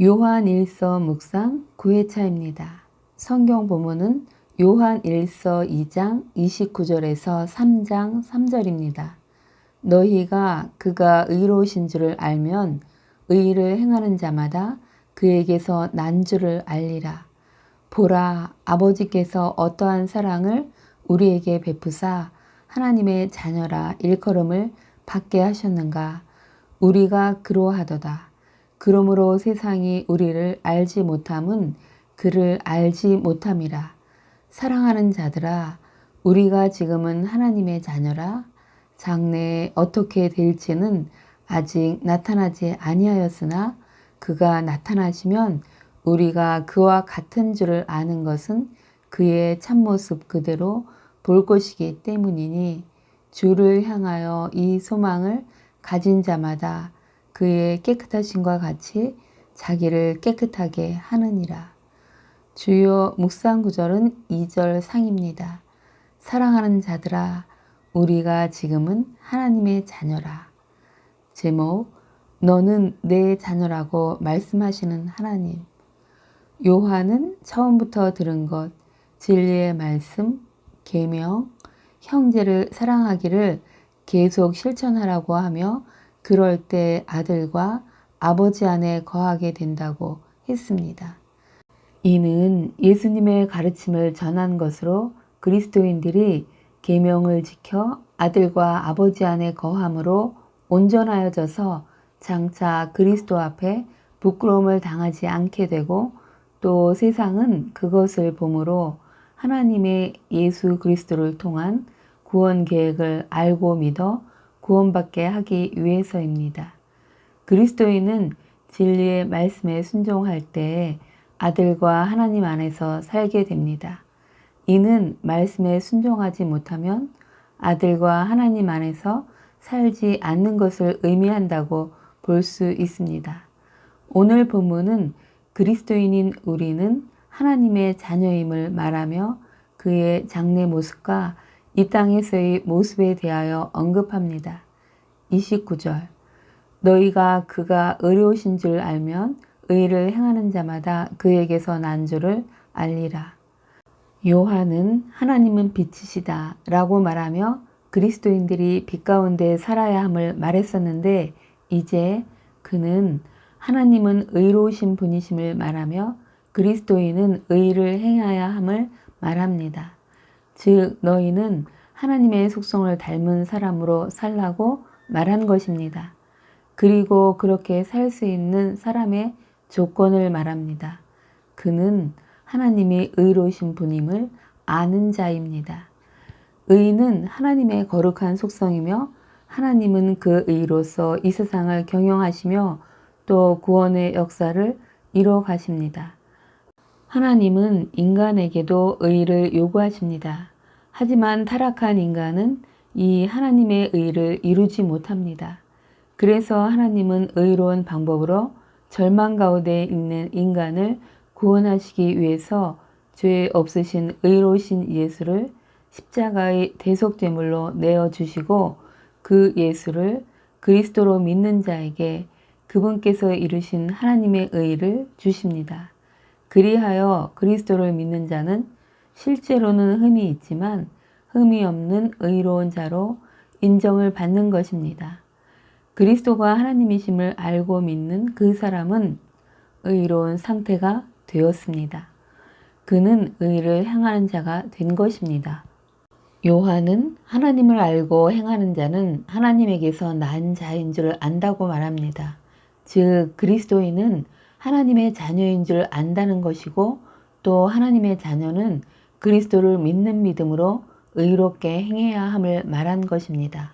요한일서 묵상 9회차입니다. 성경 본문은 요한일서 2장 29절에서 3장 3절입니다. 너희가 그가 의로우신 줄을 알면 의를 행하는 자마다 그에게서 난 줄을 알리라. 보라, 아버지께서 어떠한 사랑을 우리에게 베푸사 하나님의 자녀라 일컬음을 받게 하셨는가. 우리가 그러하도다. 그러므로 세상이 우리를 알지 못함은 그를 알지 못함이라. 사랑하는 자들아, 우리가 지금은 하나님의 자녀라. 장래에 어떻게 될지는 아직 나타나지 아니하였으나 그가 나타나시면 우리가 그와 같은 줄을 아는 것은 그의 참모습 그대로 볼 것이기 때문이니 주를 향하여 이 소망을 가진 자마다 그의 깨끗하심과 같이 자기를 깨끗하게 하느니라. 주요 묵상 구절은 2절 상입니다. 사랑하는 자들아, 우리가 지금은 하나님의 자녀라. 제목, 너는 내 자녀라고 말씀하시는 하나님. 요한은 처음부터 들은 것, 진리의 말씀, 계명, 형제를 사랑하기를 계속 실천하라고 하며 그럴 때 아들과 아버지 안에 거하게 된다고 했습니다. 이는 예수님의 가르침을 전한 것으로 그리스도인들이 계명을 지켜 아들과 아버지 안에 거함으로 온전하여져서 장차 그리스도 앞에 부끄러움을 당하지 않게 되고 또 세상은 그것을 보므로 하나님의 예수 그리스도를 통한 구원 계획을 알고 믿어 구원받게 하기 위해서입니다. 그리스도인은 진리의 말씀에 순종할 때 아들과 하나님 안에서 살게 됩니다. 이는 말씀에 순종하지 못하면 아들과 하나님 안에서 살지 않는 것을 의미한다고 볼 수 있습니다. 오늘 본문은 그리스도인인 우리는 하나님의 자녀임을 말하며 그의 장래 모습과 이 땅에서의 모습에 대하여 언급합니다. 29절 너희가 그가 의로우신 줄 알면 의를 행하는 자마다 그에게서 난 줄을 알리라. 요한은 하나님은 빛이시다 라고 말하며 그리스도인들이 빛 가운데 살아야 함을 말했었는데 이제 그는 하나님은 의로우신 분이심을 말하며 그리스도인은 의를 행해야 함을 말합니다. 즉 너희는 하나님의 속성을 닮은 사람으로 살라고 말한 것입니다. 그리고 그렇게 살 수 있는 사람의 조건을 말합니다. 그는 하나님이 의로우신 분임을 아는 자입니다. 의는 하나님의 거룩한 속성이며 하나님은 그 의로서 이 세상을 경영하시며 또 구원의 역사를 이뤄 가십니다. 하나님은 인간에게도 의를 요구하십니다. 하지만 타락한 인간은 이 하나님의 의를 이루지 못합니다. 그래서 하나님은 의로운 방법으로 절망 가운데 있는 인간을 구원하시기 위해서 죄 없으신 의로우신 예수를 십자가의 대속제물로 내어주시고 그 예수를 그리스도로 믿는 자에게 그분께서 이루신 하나님의 의를 주십니다. 그리하여 그리스도를 믿는 자는 실제로는 흠이 있지만 흠이 없는 의로운 자로 인정을 받는 것입니다. 그리스도가 하나님이심을 알고 믿는 그 사람은 의로운 상태가 되었습니다. 그는 의를 행하는 자가 된 것입니다. 요한은 하나님을 알고 행하는 자는 하나님에게서 난 자인 줄 안다고 말합니다. 즉 그리스도인은 하나님의 자녀인 줄 안다는 것이고 또 하나님의 자녀는 그리스도를 믿는 믿음으로 의롭게 행해야 함을 말한 것입니다.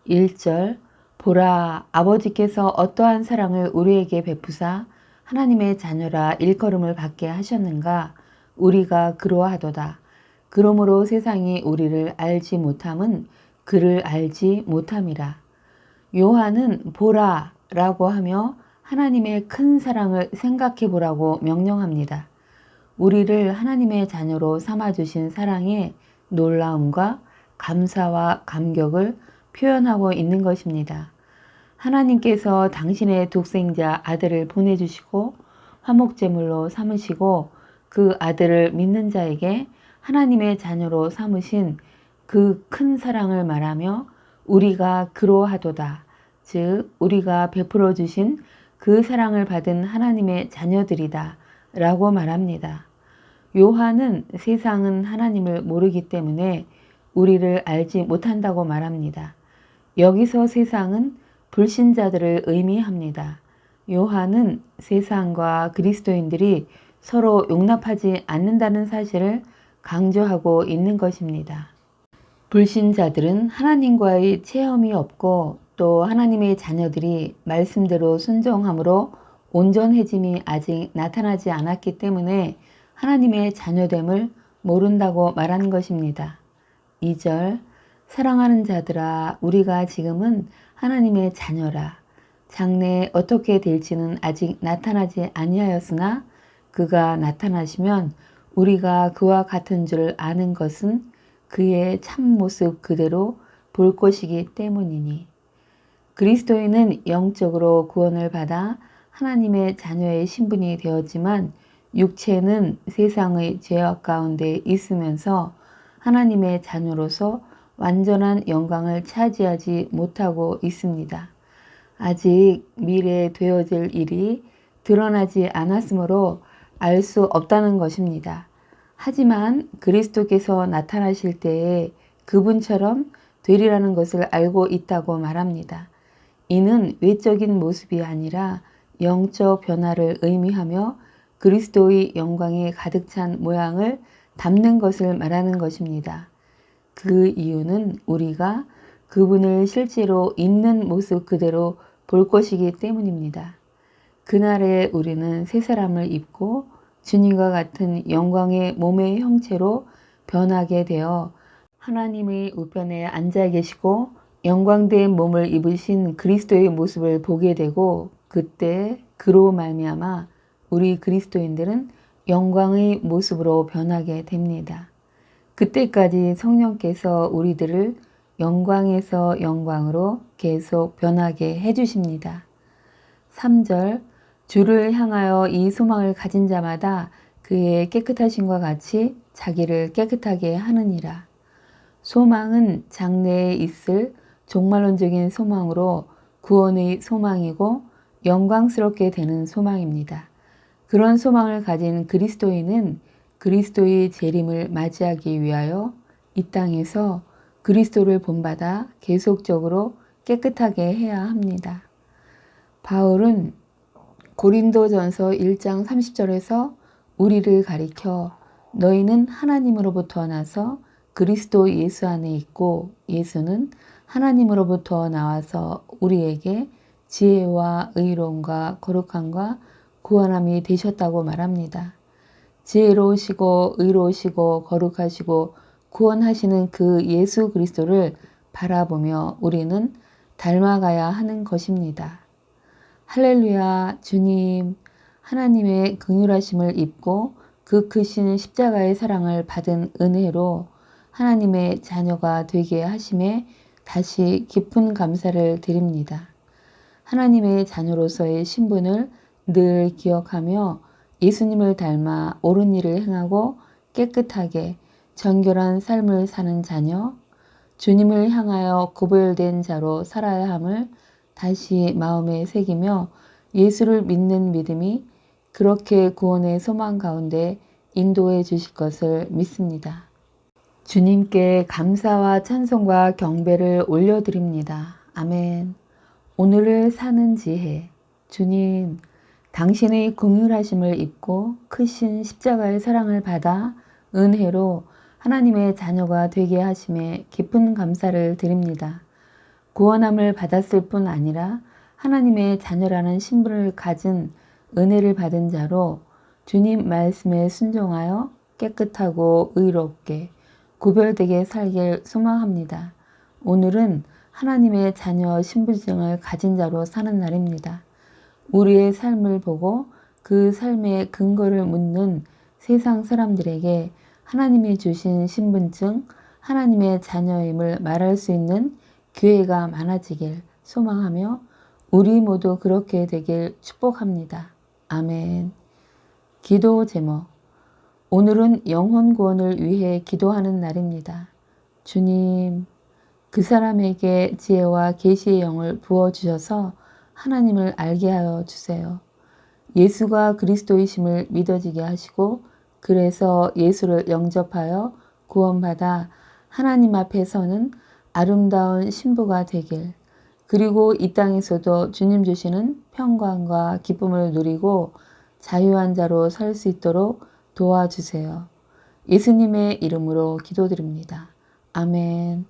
1절 보라 아버지께서 어떠한 사랑을 우리에게 베푸사 하나님의 자녀라 일컬음을 받게 하셨는가 우리가 그러하도다. 그러므로 세상이 우리를 알지 못함은 그를 알지 못함이라. 요한은 보라 라고 하며 하나님의 큰 사랑을 생각해 보라고 명령합니다. 우리를 하나님의 자녀로 삼아주신 사랑의 놀라움과 감사와 감격을 표현하고 있는 것입니다. 하나님께서 당신의 독생자 아들을 보내주시고 화목제물로 삼으시고 그 아들을 믿는 자에게 하나님의 자녀로 삼으신 그 큰 사랑을 말하며 우리가 그로하도다. 즉 우리가 베풀어 주신 그 사랑을 받은 하나님의 자녀들이다 라고 말합니다. 요한은 세상은 하나님을 모르기 때문에 우리를 알지 못한다고 말합니다. 여기서 세상은 불신자들을 의미합니다. 요한은 세상과 그리스도인들이 서로 용납하지 않는다는 사실을 강조하고 있는 것입니다. 불신자들은 하나님과의 체험이 없고 또 하나님의 자녀들이 말씀대로 순종함으로 온전해짐이 아직 나타나지 않았기 때문에 하나님의 자녀됨을 모른다고 말하는 것입니다. 2절 사랑하는 자들아 우리가 지금은 하나님의 자녀라. 장래에 어떻게 될지는 아직 나타나지 아니하였으나 그가 나타나시면 우리가 그와 같은 줄 아는 것은 그의 참모습 그대로 볼 것이기 때문이니. 그리스도인은 영적으로 구원을 받아 하나님의 자녀의 신분이 되었지만 육체는 세상의 죄악 가운데 있으면서 하나님의 자녀로서 완전한 영광을 차지하지 못하고 있습니다. 아직 미래에 되어질 일이 드러나지 않았으므로 알 수 없다는 것입니다. 하지만 그리스도께서 나타나실 때에 그분처럼 되리라는 것을 알고 있다고 말합니다. 이는 외적인 모습이 아니라 영적 변화를 의미하며 그리스도의 영광이 가득 찬 모양을 담는 것을 말하는 것입니다. 그 이유는 우리가 그분을 실제로 있는 모습 그대로 볼 것이기 때문입니다. 그날에 우리는 새 사람을 입고 주님과 같은 영광의 몸의 형체로 변하게 되어 하나님의 우편에 앉아 계시고 영광된 몸을 입으신 그리스도의 모습을 보게 되고 그때 그로 말미암아 우리 그리스도인들은 영광의 모습으로 변하게 됩니다. 그때까지 성령께서 우리들을 영광에서 영광으로 계속 변하게 해주십니다. 3절 주를 향하여 이 소망을 가진 자마다 그의 깨끗하심과 같이 자기를 깨끗하게 하느니라. 소망은 장래에 있을 종말론적인 소망으로 구원의 소망이고 영광스럽게 되는 소망입니다. 그런 소망을 가진 그리스도인은 그리스도의 재림을 맞이하기 위하여 이 땅에서 그리스도를 본받아 계속적으로 깨끗하게 해야 합니다. 바울은 고린도전서 1장 30절에서 우리를 가리켜 너희는 하나님으로부터 나서 그리스도 예수 안에 있고 예수는 하나님으로부터 나와서 우리에게 지혜와 의로움과 거룩함과 구원함이 되셨다고 말합니다. 지혜로우시고 의로우시고 거룩하시고 구원하시는 그 예수 그리스도를 바라보며 우리는 닮아가야 하는 것입니다. 할렐루야. 주님, 하나님의 긍휼하심을 입고 그 크신 십자가의 사랑을 받은 은혜로 하나님의 자녀가 되게 하심에 다시 깊은 감사를 드립니다. 하나님의 자녀로서의 신분을 늘 기억하며 예수님을 닮아 옳은 일을 행하고 깨끗하게 정결한 삶을 사는 자녀, 주님을 향하여 구별된 자로 살아야 함을 다시 마음에 새기며 예수를 믿는 믿음이 그렇게 구원의 소망 가운데 인도해 주실 것을 믿습니다. 주님께 감사와 찬송과 경배를 올려드립니다. 아멘. 오늘을 사는 지혜. 주님, 당신의 긍휼하심을 입고 크신 십자가의 사랑을 받아 은혜로 하나님의 자녀가 되게 하심에 깊은 감사를 드립니다. 구원함을 받았을 뿐 아니라 하나님의 자녀라는 신분을 가진 은혜를 받은 자로 주님 말씀에 순종하여 깨끗하고 의롭게 구별되게 살길 소망합니다. 오늘은 하나님의 자녀 신분증을 가진 자로 사는 날입니다. 우리의 삶을 보고 그 삶의 근거를 묻는 세상 사람들에게 하나님이 주신 신분증, 하나님의 자녀임을 말할 수 있는 기회가 많아지길 소망하며 우리 모두 그렇게 되길 축복합니다. 아멘. 기도 제목. 오늘은 영혼 구원을 위해 기도하는 날입니다. 주님, 그 사람에게 지혜와 계시의 영을 부어주셔서 하나님을 알게 하여 주세요. 예수가 그리스도이심을 믿어지게 하시고 그래서 예수를 영접하여 구원받아 하나님 앞에 서는 아름다운 신부가 되길, 그리고 이 땅에서도 주님 주시는 평강과 기쁨을 누리고 자유한 자로 설 수 있도록 도와주세요. 예수님의 이름으로 기도드립니다. 아멘.